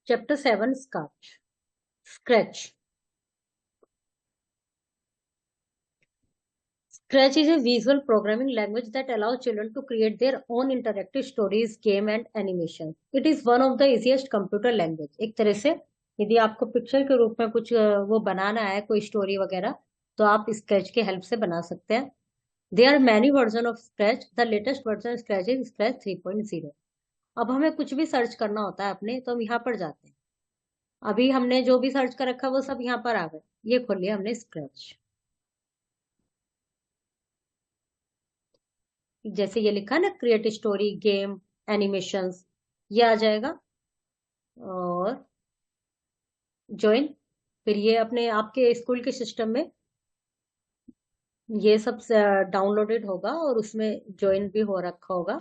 Chapter 7, Scratch. Scratch is a visual programming language that allows children to create their own interactive stories, game and animation. It is one of the easiest computer language. एक तरह से यदि आपको picture के रूप में कुछ वो बनाना है, कोई स्टोरी वगैरह, तो आप स्क्रैच के हेल्प से बना सकते हैं. There are many versions of Scratch. The latest version of Scratch is Scratch 3.0. अब हमें कुछ भी सर्च करना होता है अपने, तो हम यहाँ पर जाते हैं. अभी हमने जो भी सर्च कर रखा वो सब यहाँ पर आ गए. ये खोल लिया हमने स्क्रैच. जैसे ये लिखा ना, क्रिएट स्टोरी, गेम, एनिमेशंस, ये आ जाएगा. और ज्वाइन, फिर ये अपने आपके स्कूल के सिस्टम में ये सब डाउनलोडेड होगा और उसमें ज्वाइन भी हो रखा होगा.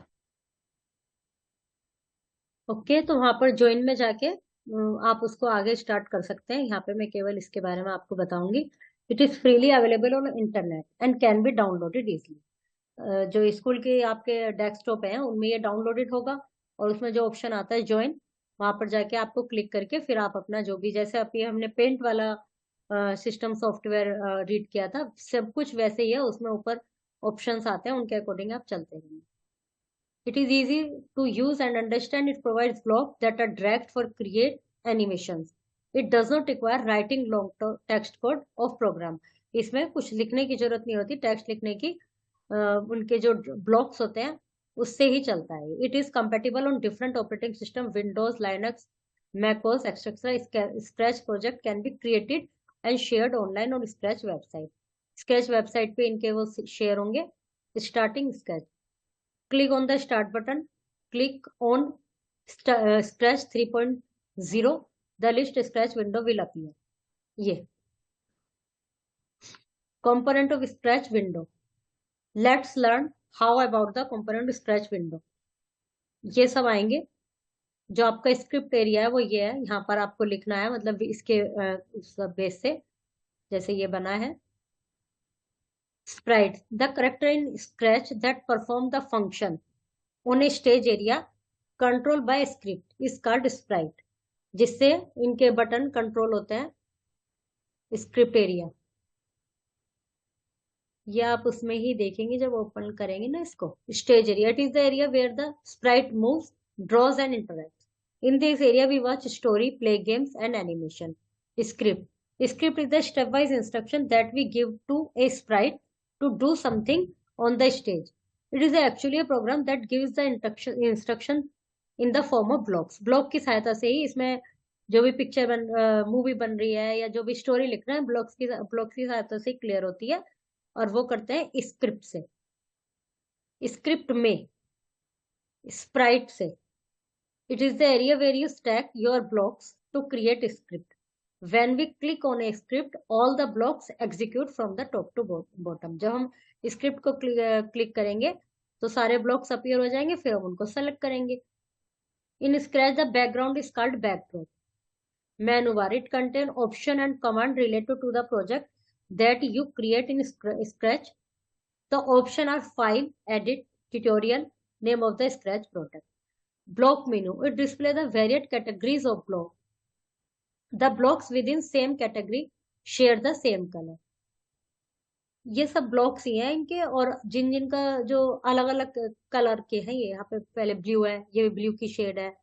ओके, तो वहां पर ज्वाइन में जाके आप उसको आगे स्टार्ट कर सकते हैं. यहाँ पे मैं केवल इसके बारे में आपको बताऊंगी. It is freely available on internet and can be downloaded easily. जो स्कूल के आपके डेस्कटॉप हैं उनमें ये डाउनलोडेड होगा. और उसमें जो ऑप्शन आता है ज्वाइन, वहां पर जाके आपको क्लिक करके फिर आप अपना जो भी, जैसे अभी हमने पेंट वाला सिस्टम सॉफ्टवेयर रीड किया था, सब कुछ वैसे ही है. उसमें ऊपर ऑप्शंस आते हैं, उनके अकॉर्डिंग आप चलते रहेंगे. It is easy to use and understand. It provides blocks that are dragged for create animations. It does not require writing long text code of program. इसमें कुछ लिखने की जरूरत नहीं होती, टेक्स्ट लिखने की. उनके जो ब्लॉक्स होते हैं उससे ही चलता है. It is compatible on different operating system, Windows, Linux, macOS etcetera. Scratch project can be created and shared online on Scratch website. Scratch website पे इनके वो शेयर होंगे. Starting Scratch. Click on the start button. Click on Scratch 3.0. The list Scratch window will appear. ये component of Scratch window. Let's learn how about the component of Scratch window. ये सब आएंगे. जो आपका स्क्रिप्ट एरिया है वो ये है. यहाँ पर आपको लिखना है, मतलब इसके बेस से जैसे ये बना है. Sprite, the character in Scratch that perform the function on a stage area controlled by script is called sprite. जिससे इनके बटन कंट्रोल होते हैं. स्क्रिप्ट एरिया ये आप उसमें ही देखेंगे जब ओपन करेंगे ना इसको. Stage area, it is the area where the sprite moves, draws and interacts. In this area we watch story, play games and animation. Script is the step wise instruction that we give to a sprite to do something on the stage. It is actually a program that gives the instruction in the form of blocks. Block की सहायता से ही इसमें जो भी picture movie बन रही है या जो भी स्टोरी लिख रहे हैं, ब्लॉक्स की सहायता से क्लियर होती है. और वो करते हैं स्क्रिप्ट से. स्क्रिप्ट में स्प्राइट से. It is the area where you stack your blocks to create script. When we click on a script all the blocks execute from the top to bottom. जब हम स्क्रिप्ट को click करेंगे तो सारे blocks appear हो जाएंगे, फिर हम उनको सेलेक्ट करेंगे. In scratch the background is called backdrop. Menu bar, it contains option and command related to the project that you create in Scratch. The option are file, edit, tutorial, name of the Scratch project. Block menu, it displays the varied categories of block. The blocks within same category share the same color. ये सब blocks ही हैं इनके. और जिन जिनका जो अलग अलग colour के हैं, ये यहाँ पे पहले ब्लू है, ये ब्लू की शेड है,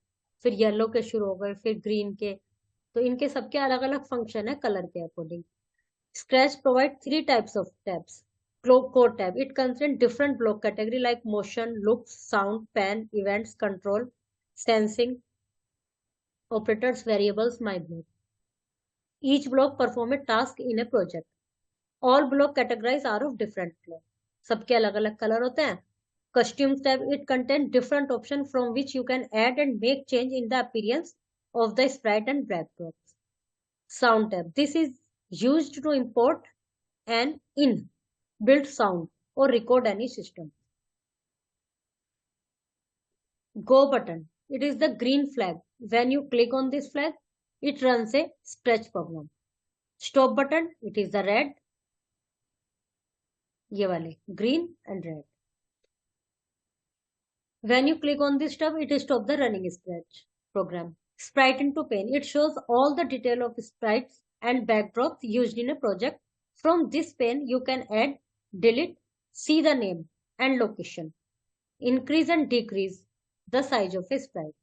फिर येलो के शुरू हो गए, फिर ग्रीन के. तो इनके सबके अलग अलग फंक्शन है कलर के according. Scratch provides three types of tabs. Core tab, it contains different block category like motion, looks, sound, pan, events, control, sensing, operators, variables, my block. Each block perform a task in a project. All block categories are of different color. सबके अलग अलग colour होते हैं. Costumes tab, it contains different options from which you can add and make change in the appearance of the sprite and backdrops. Sound tab, this is used to import an in-built sound or record any system. Go button, it is the green flag. When you click on this flag, it runs a Scratch program. Stop button, it is the red. ये वाले green and red. When you click on this tab, it stops the running Scratch program. Sprite into pane. It shows all the detail of sprites and backdrops used in a project. From this pane, you can add, delete, see the name and location, increase and decrease the size of a sprite.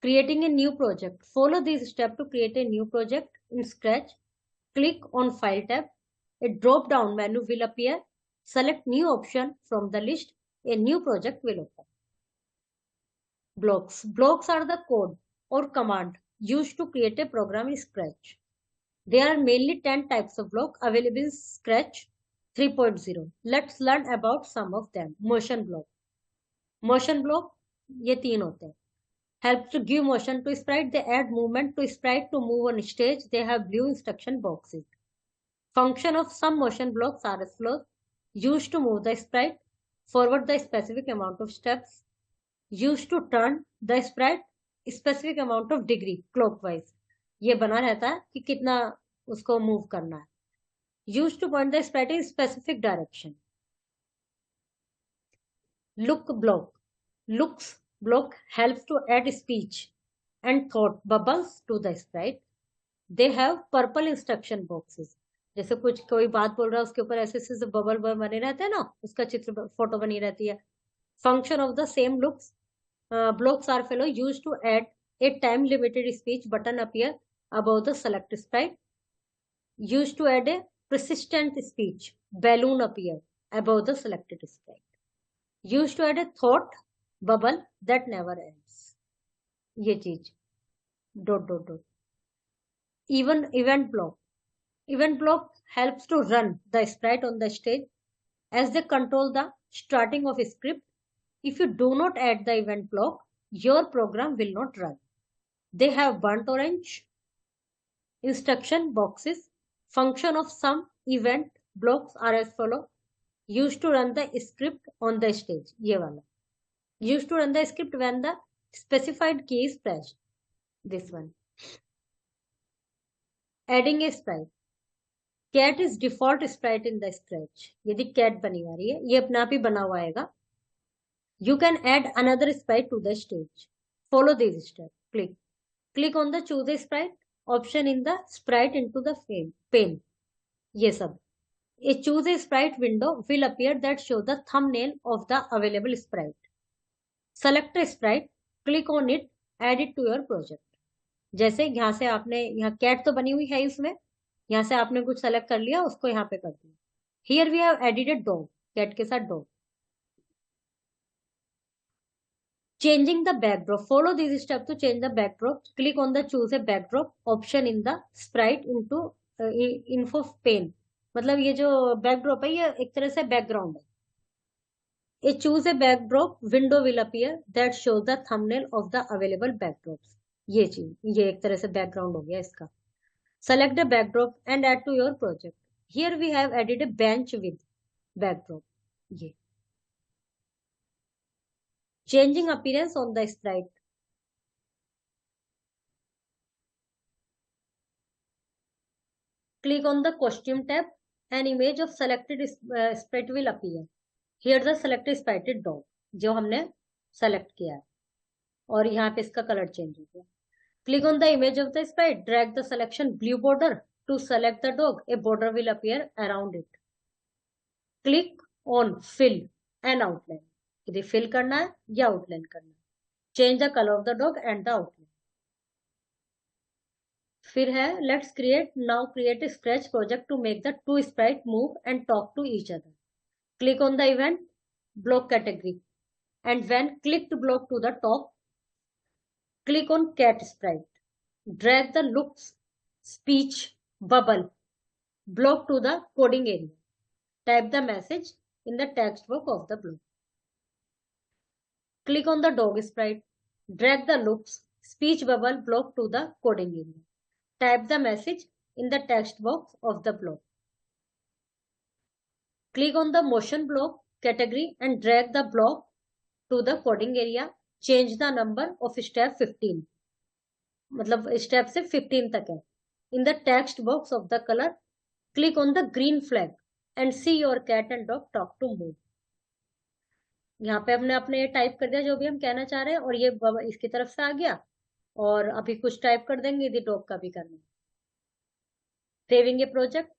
Creating a new project. Follow these steps to create a new project in Scratch. Click on File tab. A drop-down menu will appear. Select New option from the list. A new project will open. Blocks. Blocks are the code or command used to create a program in Scratch. There are mainly 10 types of block available in Scratch 3.0. Let's learn about some of them. Motion block. Motion block, ये तीन होते हैं. Help to give motion to sprite. They add movement to sprite to move on stage. They have blue instruction boxes. Function of some motion blocks are as follows. Used to move the sprite, forward the specific amount of steps. Used to turn the sprite specific amount of degree clockwise. ये बना रहता है कि कितना उसको move करना है. Used to point the sprite in specific direction. Look block. Looks block helps to add speech and thought bubbles to the sprite. They have purple instruction boxes. जैसे कुछ कोई बात बोल रहा है उसके ऊपर ऐसे ऐसे बबल बने रहते हैं ना, उसका चित्र फोटो बनी रहती है. Function of the same looks blocks are fellow used to add a time limited speech button appear above the select sprite. Used to add a persistent speech balloon appear above the selected sprite. Used to add a thought bubble that never ends. ये चीज dot dot dot. Even event block. Event block helps to run the sprite on the stage as they control the starting of a script. If you do not add the event block, your program will not run. They have burnt orange instruction boxes. Function of some event blocks are as follow. Used to run the script on the stage. ये वाला. Used to run the script when the specified key is pressed. This one. Adding a sprite. Cat is default sprite in the Scratch. यदि cat बनी हुई रही है, ये अपने आप ही बना हुआ आएगा. You can add another sprite to the stage. Follow these steps. Click on the choose a sprite option in the sprite into the pane. ये सब. A choose a sprite window will appear that shows the thumbnail of the available sprite. Select a sprite, click on it, add it to your project. जैसे यहाँ से आपने यहाँ cat तो बनी हुई है इसमें, यहाँ से आपने कुछ सेलेक्ट कर लिया, उसको यहाँ पे कर दिया. Here we have added a dog, cat के साथ dog. Changing the backdrop. Follow these steps to change the backdrop. Click on the choose a backdrop option in the sprite into info pane. मतलब ये जो backdrop है ये एक तरह से background है. A choose a backdrop window will appear that shows the thumbnail of the available backdrops. ये चीज ये एक तरह से background हो गया इसका. Select a backdrop and add to your project. Here we have added a bench with backdrop. ये. Changing appearance on the sprite. Click on the costume tab. An image of selected sprite will appear. Here the selected sprite dog जो हमने select किया है और यहाँ पे इसका color change हो गया. Click on the image of the sprite. Drag the selection blue border to select the dog. A border will appear around it. Click on fill and outline. यदि fill करना है या outline करना है. Change the color of the dog and the outline. फिर है let's create a Scratch project to make the two sprites move and talk to each other. Click on the event block category and when clicked block to the top, click on cat sprite. Drag the looks speech bubble block to the coding area. Type the message in the text box of the block. Click on the dog sprite. Drag the looks speech bubble block to the coding area. Type the message in the text box of the block. Click on the motion block category and drag the block to the coding area. Change the number of step 15. मतलब step से 15 तक है. In the text box of the color, click on the green flag and see your cat and dog talk to move. यहाँ पे हमने अपने type कर दिया जो भी हम कहना चाह रहे हैं और ये इसकी तरफ से आ गया और अभी कुछ टाइप कर देंगे, यदि डॉग का भी करना है। Saving A project,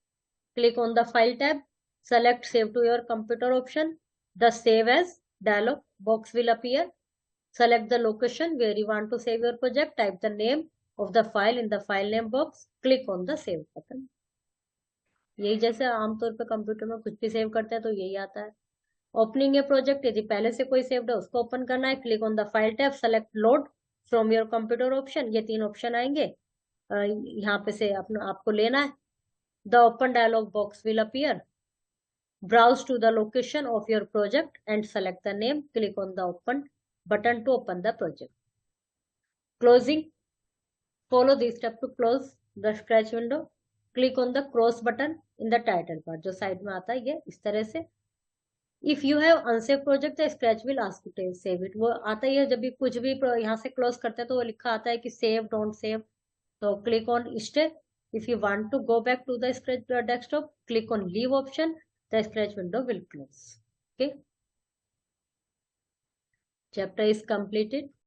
click on the file tab, select save to your computer option. The save as dialog box will appear. Select the location where you want to save your project. Type the name of the file in the file name box. Click on the save button. यही जैसे आमतौर पे computer में कुछ भी save करते हैं तो यही आता है। ओपनिंग ए प्रोजेक्ट, यदि पहले से कोई सेव्ड है उसको ओपन करना है, click on the file tab, select load from your computer option. ये 3 ऑप्शन आएंगे, यहाँ पे से अपना आपको लेना है। The open dialog box will appear. Browse to the location of your project and select the name. Click on the open button to open the project. Closing. Follow this step to close the Scratch window. Click on the cross button in the title bar. जो side में आता है ये इस तरह से। If you have unsaved project, the Scratch will ask you to save it. वो आता ही है जब भी कुछ भी यहाँ से क्लोज करते हैं तो वो लिखा आता है कि save, don't save. So click on stay. If you want to go back to the Scratch desktop, click on leave option. The Scratch window will close. Okay. Chapter is completed.